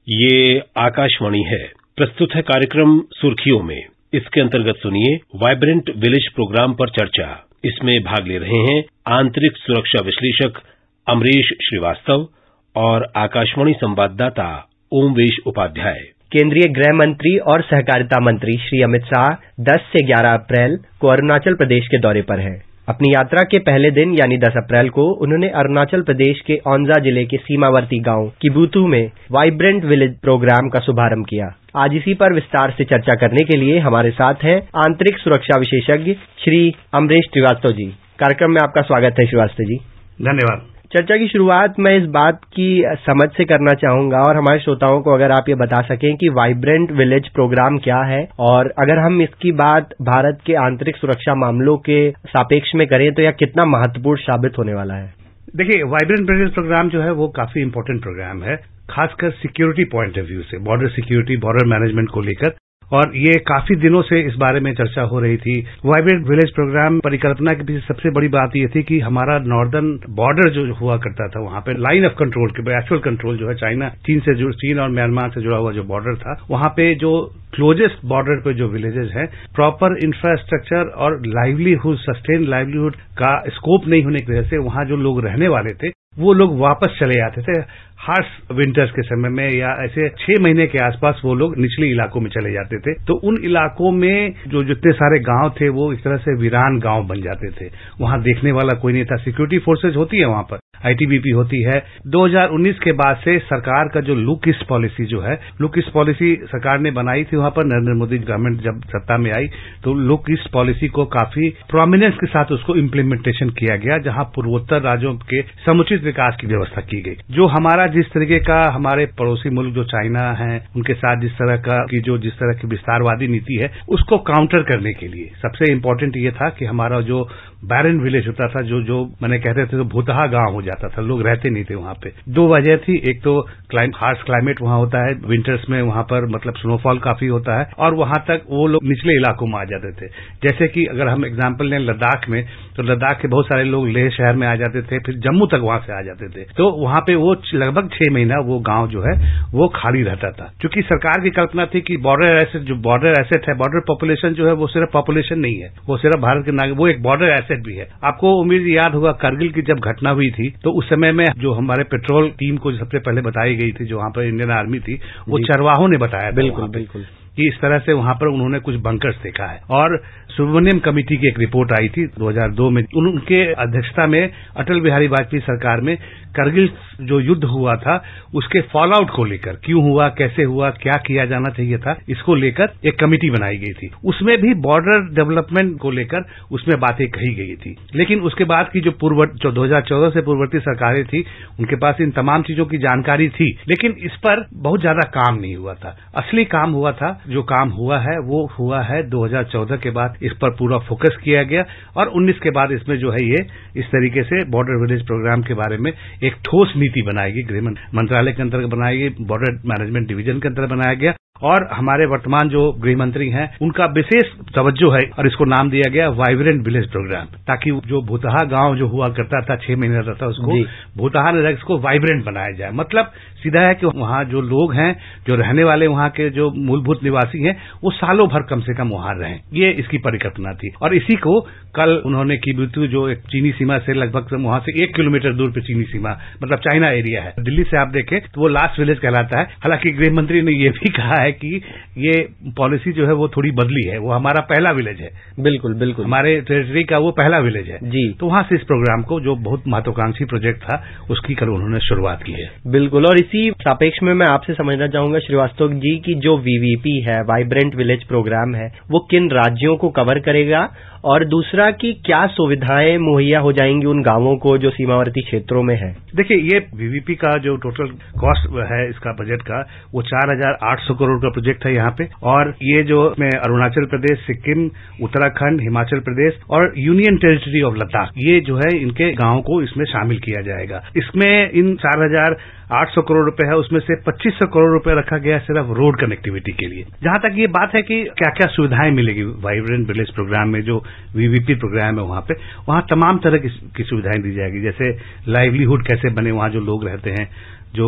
ये आकाशवाणी है। प्रस्तुत है कार्यक्रम सुर्खियों में। इसके अंतर्गत सुनिए वाइब्रेंट विलेज प्रोग्राम पर चर्चा। इसमें भाग ले रहे हैं आंतरिक सुरक्षा विश्लेषक अमरीश श्रीवास्तव और आकाशवाणी संवाददाता ओमवेश उपाध्याय। केंद्रीय गृह मंत्री और सहकारिता मंत्री श्री अमित शाह 10 से 11 अप्रैल को अरुणाचल प्रदेश के दौरे पर हैं। अपनी यात्रा के पहले दिन यानी 10 अप्रैल को उन्होंने अरुणाचल प्रदेश के ओंजा जिले के सीमावर्ती गांव किबुतु में वाइब्रेंट विलेज प्रोग्राम का शुभारंभ किया। आज इसी पर विस्तार से चर्चा करने के लिए हमारे साथ हैं आंतरिक सुरक्षा विशेषज्ञ श्री अमरीश श्रीवास्तव जी। कार्यक्रम में आपका स्वागत है श्रीवास्तव जी। धन्यवाद। चर्चा की शुरुआत मैं इस बात की समझ से करना चाहूंगा और हमारे श्रोताओं को अगर आप ये बता सकें कि वाइब्रेंट विलेज प्रोग्राम क्या है, और अगर हम इसकी बात भारत के आंतरिक सुरक्षा मामलों के सापेक्ष में करें तो यह कितना महत्वपूर्ण साबित होने वाला है। देखिए, वाइब्रेंट विलेज प्रोग्राम जो है वो काफी इंपॉर्टेंट प्रोग्राम है, खासकर सिक्योरिटी पॉइंट ऑफ व्यू से, बॉर्डर सिक्योरिटी, बॉर्डर मैनेजमेंट को लेकर। और ये काफी दिनों से इस बारे में चर्चा हो रही थी। वाइब्रेंट विलेज प्रोग्राम परिकल्पना के पीछे सबसे बड़ी बात ये थी कि हमारा नॉर्दर्न बॉर्डर जो हुआ करता था, वहां पे लाइन ऑफ कंट्रोल के एक्चुअल कंट्रोल जो है चीन और म्यांमार से जुड़ा हुआ जो बॉर्डर था, वहां पे जो क्लोजेस्ट बॉर्डर पे जो विलेजेस हैं, प्रॉपर इंफ्रास्ट्रक्चर और लाइवलीहुड, सस्टेन लाइवलीहुड का स्कोप नहीं होने की वजह से वहां जो लोग रहने वाले थे वो लोग वापस चले जाते थे। हार्श विंटर्स के समय में या ऐसे 6 महीने के आसपास वो लोग निचले इलाकों में चले जाते थे। तो उन इलाकों में जो जितने सारे गांव थे वो इस तरह से वीरान गांव बन जाते थे। वहां देखने वाला कोई नहीं था। सिक्योरिटी फोर्सेज होती है वहां पर, आईटीबीपी होती है। 2019 के बाद से सरकार का जो लुक ईस्ट पॉलिसी जो है, लुक ईस्ट पॉलिसी सरकार ने बनाई थी वहां पर। नरेंद्र मोदी गवर्नमेंट जब सत्ता में आई तो लुक ईस्ट पॉलिसी को काफी प्रोमिनेंस के साथ उसको इम्प्लीमेंटेशन किया गया, जहां पूर्वोत्तर राज्यों के समुचित विकास की व्यवस्था की गई। जो हमारा जिस तरीके का हमारे पड़ोसी मुल्क जो चाइना है उनके साथ जिस तरह की विस्तारवादी नीति है, उसको काउंटर करने के लिए सबसे इम्पोर्टेंट ये था कि हमारा जो बैरन विलेज होता था, जो मैंने कहते थे तो भूतहा गांव हो जाता था, लोग रहते नहीं थे वहां पे। 2 वजह थी। एक तो हार्श क्लाइमेट वहां होता है, विंटर्स में वहां पर मतलब स्नोफॉल काफी होता है, और वहां तक वो लोग निचले इलाकों में आ जाते थे। जैसे कि अगर हम एग्जाम्पल लें लद्दाख में, तो लद्दाख के बहुत सारे लोग लेह शहर में आ जाते थे, फिर जम्मू तक वहां से आ जाते थे। तो वहां पे वो लगभग 6 महीना वो गांव जो है वो खाली रहता था। क्योंकि सरकार की कल्पना थी कि बॉर्डर एसेट है, बॉर्डर पॉपुलेशन जो है वो सिर्फ पॉपुलेशन नहीं है, वो सिर्फ भारत के नागरिक, वो एक बॉर्डर एसेट भी है। आपको उम्मीद याद होगा करगिल की जब घटना हुई थी तो उस समय में जो हमारे पेट्रोल टीम को सबसे पहले बताई गई थी, जो वहां पर इंडियन आर्मी थी, वो चरवाहों ने बताया। बिल्कुल कि इस तरह से वहां पर उन्होंने कुछ बंकर्स देखा है। और सुब्रमण्यम कमेटी की एक रिपोर्ट आई थी 2002 में, उनके अध्यक्षता में अटल बिहारी वाजपेयी सरकार में करगिल जो युद्ध हुआ था उसके फॉल आउट को लेकर, क्यों हुआ, कैसे हुआ, क्या किया जाना चाहिए था, इसको लेकर एक कमेटी बनाई गई थी। उसमें भी बॉर्डर डेवलपमेंट को लेकर उसमें बातें कही गई थी। लेकिन उसके बाद की जो 2014 से पूर्ववर्ती सरकारें थी, उनके पास इन तमाम चीजों की जानकारी थी, लेकिन इस पर बहुत ज्यादा काम नहीं हुआ था। असली काम हुआ था, जो काम हुआ है वो हुआ है 2014 के बाद। इस पर पूरा फोकस किया गया और 19 के बाद इसमें जो है ये इस तरीके से बॉर्डर विलेज प्रोग्राम के बारे में एक ठोस नीति बनाई गई, गृह मंत्रालय के अंतर्गत बनाई गई, बॉर्डर मैनेजमेंट डिवीजन के अंतर्गत बनाया गया। और हमारे वर्तमान जो गृह मंत्री हैं उनका विशेष तवज्जो है और इसको नाम दिया गया वाइब्रेंट विलेज प्रोग्राम, ताकि जो भूतहा गांव जो हुआ करता था 6 महीने रहता था उसको भूतहा ने इसको वाइब्रेंट बनाया जाए। मतलब सीधा है कि वहां जो लोग हैं, जो रहने वाले वहां के जो मूलभूत निवासी हैं, वो सालों भर कम से कम वहां रहें, ये इसकी परिकल्पना थी। और इसी को कल उन्होंने किबुतु जो एक चीनी सीमा से लगभग वहां से 1 किलोमीटर दूर पे चीनी सीमा मतलब चाइना एरिया है, दिल्ली से आप देखें तो वो लास्ट विलेज कहलाता है। हालांकि गृह मंत्री ने ये भी कहा है कि ये पॉलिसी जो है वो थोड़ी बदली है, वो हमारा पहला विलेज है। बिल्कुल हमारे टेरिटरी का वो पहला विलेज है जी। तो वहां से इस प्रोग्राम को, जो बहुत महत्वाकांक्षी प्रोजेक्ट था, उसकी कल उन्होंने शुरुआत की है। बिल्कुल। और इसी सापेक्ष में मैं आपसे समझना चाहूंगा श्रीवास्तव जी की जो वीवीपी है, वाइब्रेंट विलेज प्रोग्राम है, वो किन राज्यों को कवर करेगा, और दूसरा कि क्या सुविधाएं मुहैया हो जाएंगी उन गांवों को जो सीमावर्ती क्षेत्रों में है। देखिए, ये वीवीपी का जो टोटल कॉस्ट है इसका बजट का, वो 4800 करोड़ का प्रोजेक्ट है यहाँ पे। और ये जो में अरुणाचल प्रदेश, सिक्किम, उत्तराखंड, हिमाचल प्रदेश और यूनियन टेरिटरी ऑफ लद्दाख, ये जो है इनके गांवों को इसमें शामिल किया जाएगा। इसमें इन 4800 करोड़ रुपए है, उसमें से 2500 करोड़ रुपए रखा गया सिर्फ रोड कनेक्टिविटी के लिए। जहां तक ये बात है कि क्या क्या सुविधाएं मिलेगी वाइब्रेंट विलेज प्रोग्राम में, जो वीवीपी प्रोग्राम है वहां तमाम तरह की सुविधाएं दी जाएगी। जैसे लाइवलीहुड कैसे बने, वहां जो लोग रहते हैं, जो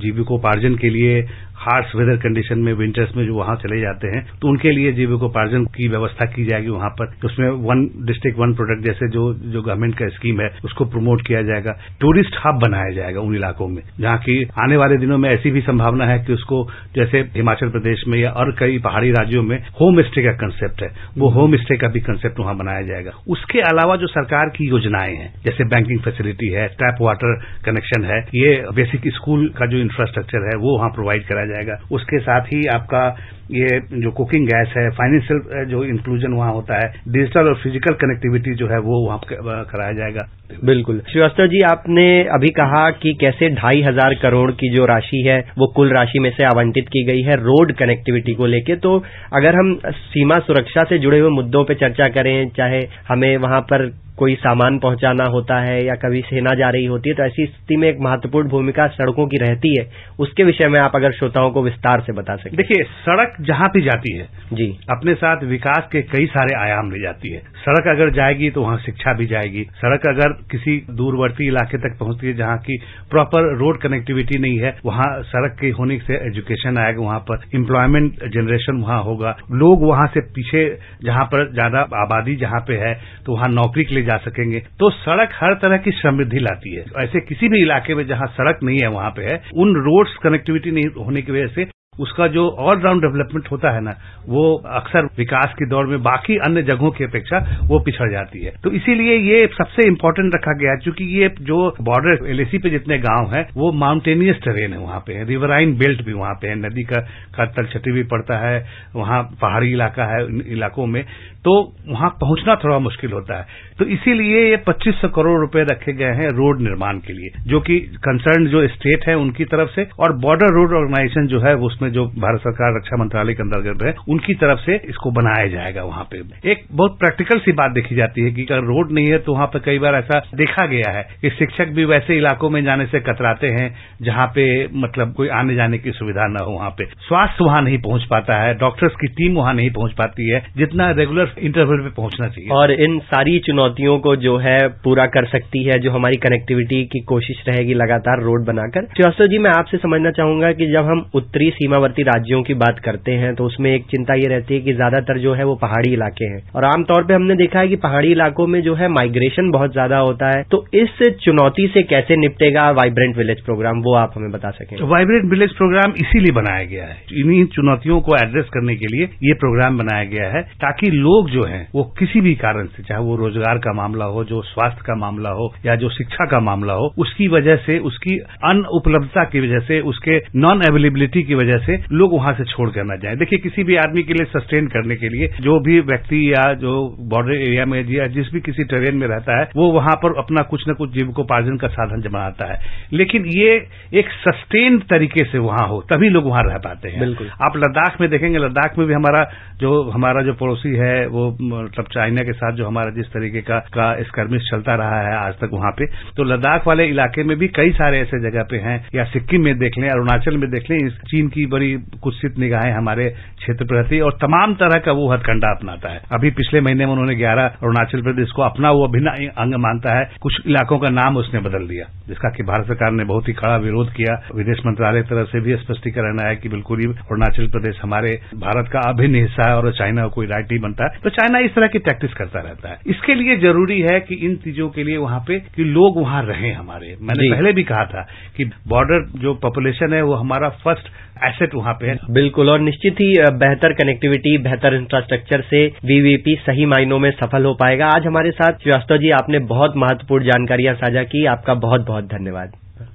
जीविकोपार्जन के लिए हार्श वेदर कंडीशन में विंटर्स में जो वहां चले जाते हैं, तो उनके लिए जीविकोपार्जन की व्यवस्था की जाएगी वहां पर। उसमें वन डिस्ट्रिक्ट वन प्रोडक्ट जैसे जो गवर्नमेंट का स्कीम है उसको प्रमोट किया जाएगा। टूरिस्ट हब बनाया जाएगा उन इलाकों में, जहां की आने वाले दिनों में ऐसी भी संभावना है कि उसको जैसे हिमाचल प्रदेश में या और कई पहाड़ी राज्यों में होम स्टे का कंसेप्ट है, वो होम स्टे का भी कंसेप्ट वहां बनाया जाएगा। उसके अलावा जो सरकार की योजनाएं हैं, जैसे बैंकिंग फैसिलिटी है, टैप वाटर कनेक्शन है, ये बेसिक स्कूल का जो इंफ्रास्ट्रक्चर है वो वहां प्रोवाइड करा जाएगा। उसके साथ ही आपका ये जो कुकिंग गैस है, फाइनेंशियल जो इंक्लूजन वहां होता है, डिजिटल और फिजिकल कनेक्टिविटी जो है वो वहां कराया जाएगा। बिल्कुल श्रीवास्तव जी, आपने अभी कहा कि कैसे 2,500 करोड़ की जो राशि है वो कुल राशि में से आवंटित की गई है रोड कनेक्टिविटी को लेके। तो अगर हम सीमा सुरक्षा से जुड़े हुए मुद्दों पे चर्चा करें, चाहे हमें वहां पर कोई सामान पहुंचाना होता है या कभी सेना जा रही होती है, तो ऐसी स्थिति में एक महत्वपूर्ण भूमिका सड़कों की रहती है। उसके विषय में आप अगर श्रोताओं को विस्तार से बता सकें। देखिए, सड़क जहां भी जाती है जी, अपने साथ विकास के कई सारे आयाम ले जाती है। सड़क अगर जाएगी तो वहां शिक्षा भी जाएगी। सड़क अगर किसी दूरवर्ती इलाके तक पहुंचती है जहां की प्रॉपर रोड कनेक्टिविटी नहीं है, वहां सड़क के होने से एजुकेशन आएगा, वहां पर एम्प्लॉयमेंट जनरेशन वहां होगा, लोग वहां से पीछे जहां पर ज्यादा आबादी जहां पे है तो वहां नौकरी के लिए जा सकेंगे। तो सड़क हर तरह की समृद्धि लाती है। ऐसे किसी भी इलाके में जहां सड़क नहीं है वहां पे है, उन रोड्स कनेक्टिविटी नहीं होने की वजह से उसका जो ऑलराउंड डेवलपमेंट होता है ना, वो अक्सर विकास की दौड़ में बाकी अन्य जगहों की अपेक्षा वो पिछड़ जाती है। तो इसीलिए ये सबसे इम्पोर्टेंट रखा गया है, क्योंकि ये जो बॉर्डर एलएसी पे जितने गांव हैं वो माउंटेनियस टेरेन है, वहां पे है रिवराइन बेल्ट भी वहां पे है, नदी का तलछटी भी पड़ता है, वहां पहाड़ी इलाका है, इलाकों में तो वहां पहुंचना थोड़ा मुश्किल होता है। तो इसीलिए ये 2500 करोड़ रुपए रखे गए हैं रोड निर्माण के लिए, जो कि कंसर्न जो स्टेट है उनकी तरफ से और बॉर्डर रोड ऑर्गेनाइजेशन जो है उसमें जो भारत सरकार रक्षा मंत्रालय के अंतर्गत है उनकी तरफ से इसको बनाया जाएगा। वहां पे एक बहुत प्रैक्टिकल सी बात देखी जाती है कि अगर रोड नहीं है तो वहां पर कई बार ऐसा देखा गया है कि शिक्षक भी वैसे इलाकों में जाने से कतराते हैं जहां पे मतलब कोई आने जाने की सुविधा न हो, वहां पे स्वास्थ्य वहां नहीं पहुंच पाता है, डॉक्टर्स की टीम वहां नहीं पहुंच पाती है जितना रेगुलर इंटरवल पे पहुंचना चाहिए। और इन सारी चुनौतियों को जो है पूरा कर सकती है जो हमारी कनेक्टिविटी की कोशिश रहेगी लगातार रोड बनाकर। श्रीवास्तव जी, मैं आपसे समझना चाहूंगा कि जब हम उत्तरी सीमावर्ती राज्यों की बात करते हैं तो उसमें एक चिंता ये रहती है कि ज्यादातर जो है वो पहाड़ी इलाके हैं और आमतौर पे हमने देखा है कि पहाड़ी इलाकों में जो है माइग्रेशन बहुत ज्यादा होता है। तो इस चुनौती से कैसे निपटेगा वाइब्रेंट विलेज प्रोग्राम, वो आप हमें बता सकें। वाइब्रेंट विलेज प्रोग्राम इसीलिए बनाया गया है, इन्हीं चुनौतियों को एड्रेस करने के लिए ये प्रोग्राम बनाया गया है, ताकि लोग जो हैं वो किसी भी कारण से, चाहे वो रोजगार का मामला हो, जो स्वास्थ्य का मामला हो या जो शिक्षा का मामला हो, उसकी वजह से, उसकी अनउपलब्धता की वजह से, उसके नॉन अवेलेबिलिटी की वजह से लोग वहां से छोड़ कर न जाए। देखिए, किसी भी आदमी के लिए सस्टेन करने के लिए जो भी व्यक्ति या जो बॉर्डर एरिया में या जिस भी किसी टेरेन में रहता है वो वहां पर अपना कुछ न कुछ जीविकोपार्जन का साधन बनाता है, लेकिन ये एक सस्टेन तरीके से वहां हो तभी लोग वहां रह पाते हैं। बिल्कुल। आप लद्दाख में देखेंगे, लद्दाख में भी हमारा जो पड़ोसी है वो मतलब चाइना के साथ जो हमारा जिस तरीके का स्कर्मिश चलता रहा है आज तक वहां पे, तो लद्दाख वाले इलाके में भी कई सारे ऐसे जगह पे हैं, या सिक्किम में देख लें, अरुणाचल में देख लें, चीन की बड़ी कुत्सित निगाहें हमारे क्षेत्र पर रहती है और तमाम तरह का वो हथकंडा अपनाता है। अभी पिछले महीने में उन्होंने 11 अरुणाचल प्रदेश को अपना वो अभिन्न अंग मानता है, कुछ इलाकों का नाम उसने बदल दिया, जिसका कि भारत सरकार ने बहुत ही कड़ा विरोध किया। विदेश मंत्रालय की तरफ से भी स्पष्टीकरण आया कि बिल्कुल ही अरुणाचल प्रदेश हमारे भारत का अभिन्न हिस्सा है और चाइना का कोई राइट नहीं बनता है। तो चाइना इस तरह की प्रैक्टिस करता रहता है। इसके लिए जरूरी है कि इन चीजों के लिए वहां पे कि लोग वहां रहें हमारे। मैंने पहले भी कहा था कि बॉर्डर जो पॉपुलेशन है वो हमारा फर्स्ट एसेट वहां पे है। बिल्कुल, और निश्चित ही बेहतर कनेक्टिविटी, बेहतर इंफ्रास्ट्रक्चर से वीवीपी सही मायनों में सफल हो पाएगा। आज हमारे साथ श्रीवास्तव जी, आपने बहुत महत्वपूर्ण जानकारियां साझा की, आपका बहुत बहुत धन्यवाद।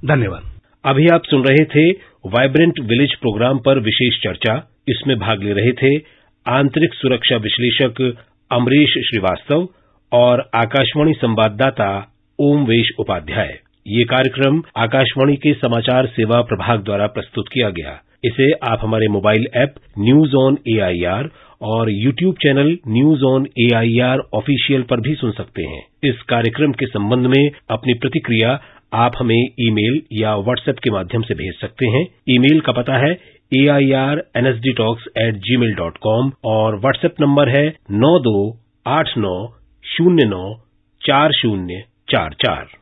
धन्यवाद। अभी आप सुन रहे थे वाइब्रेंट विलेज प्रोग्राम पर विशेष चर्चा। इसमें भाग ले रहे थे आंतरिक सुरक्षा विश्लेषक अमरीश श्रीवास्तव और आकाशवाणी संवाददाता ओमवेश उपाध्याय। ये कार्यक्रम आकाशवाणी के समाचार सेवा प्रभाग द्वारा प्रस्तुत किया गया। इसे आप हमारे mobile app news on AIR और YouTube channel news on AIR official पर भी सुन सकते हैं। इस कार्यक्रम के संबंध में अपनी प्रतिक्रिया आप हमें ईमेल या व्हाट्सएप के माध्यम से भेज सकते हैं। ईमेल का पता है airnsdtalks@gmail.com और व्हाट्सएप नंबर है 9289094044।